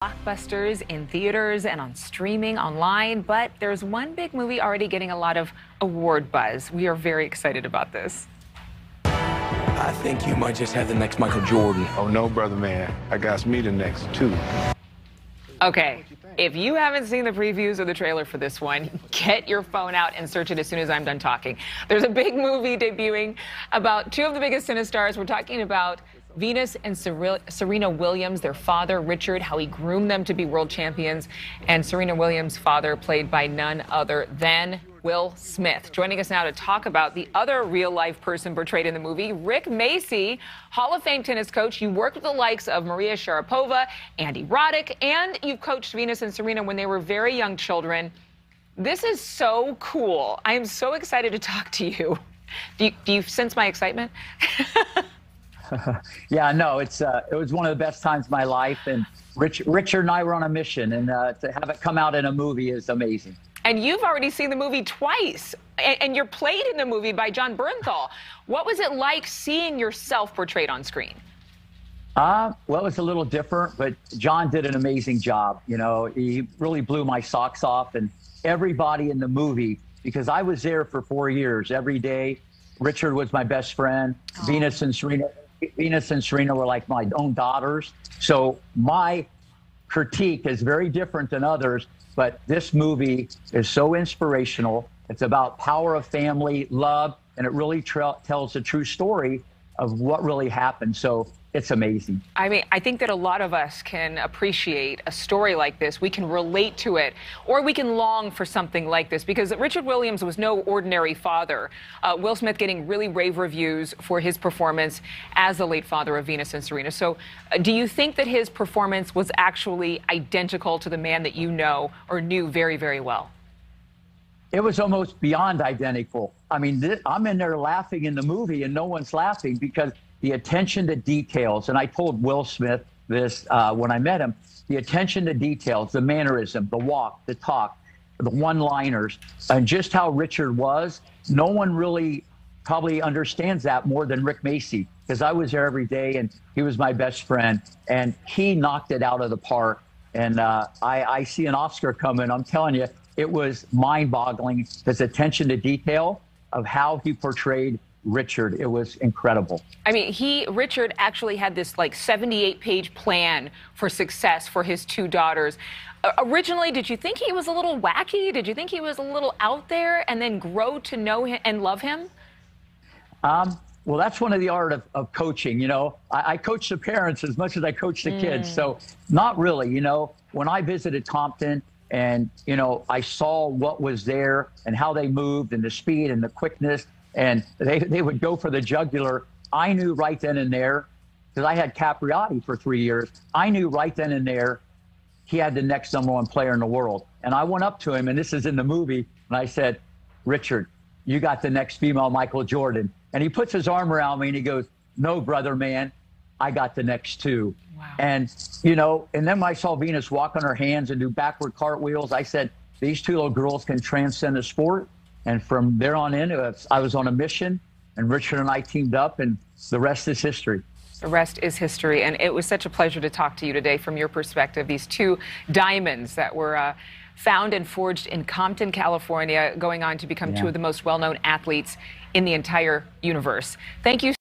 Blockbusters in theaters and on streaming online, but there's one big movie already getting a lot of award buzz. We are very excited about this. I think you might just have the next Michael Jordan. Oh, no, brother, man. I got me the next, too. Okay, if you haven't seen the previews or the trailer for this one, get your phone out and search it as soon as I'm done talking. There's a big movie debuting about two of the biggest tennis stars. We're talking about Venus and Serena Williams, their father, Richard, how he groomed them to be world champions, and Serena Williams' father, played by none other than Will Smith. Joining us now to talk about the other real-life person portrayed in the movie, Rick Macci, Hall of Fame tennis coach. You worked with the likes of Maria Sharapova, Andy Roddick, and you've coached Venus and Serena when they were very young children. This is so cool. I am so excited to talk to you. Do you sense my excitement? Yeah, no, it was one of the best times of my life, and Richard and I were on a mission, and to have it come out in a movie is amazing. And you've already seen the movie twice, and you're played in the movie by Jon Bernthal. What was it like seeing yourself portrayed on screen? Well, it was a little different, but Jon did an amazing job. You know, he really blew my socks off, and everybody in the movie, because I was there for 4 years every day. Richard was my best friend. Oh. Venus and Serena were like my own daughters. So my critique is very different than others, but this movie is so inspirational. It's about power of family, love, and it really tells the true story of what really happened. So it's amazing. I mean, I think that a lot of us can appreciate a story like this. We can relate to it, or we can long for something like this, because Richard Williams was no ordinary father. Will Smith getting really rave reviews for his performance as the late father of Venus and Serena. So do you think that his performance was actually identical to the man that you know or knew very, very well? It was almost beyond identical. I mean, I'm in there laughing in the movie, and no one's laughing because the attention to details, and I told Will Smith this when I met him, the attention to details, the mannerism, the walk, the talk, the one-liners, and just how Richard was, no one really probably understands that more than Rick Macci, because I was there every day, and he was my best friend, and he knocked it out of the park. And I see an Oscar coming. I'm telling you, it was mind-boggling, his attention to detail of how he portrayed Richard. It was incredible. I mean, Richard actually had this like 78-page plan for success for his two daughters. Originally, did you think he was a little wacky? Did you think he was a little out there, and then grow to know him and love him? Well, that's one of the art of coaching. You know, I coach the parents as much as I coach the kids. So not really, you know, when I visited Compton and, you know, I saw what was there and how they moved and the speed and the quickness, and they would go for the jugular. I knew right then and there, because I had Capriati for 3 years, I knew right then and there he had the next #1 player in the world. And I went up to him, and this is in the movie, and I said, Richard, you got the next female Michael Jordan. And he puts his arm around me, and he goes, no, brother, man, I got the next two. Wow. And, you know, and then when I saw Venus walk on her hands and do backward cartwheels, I said, these two little girls can transcend the sport. And from there on in, I was on a mission, and Richard and I teamed up, and the rest is history. The rest is history. And it was such a pleasure to talk to you today from your perspective. These two diamonds that were found and forged in Compton, California, going on to become two of the most well-known athletes in the entire universe. Thank you.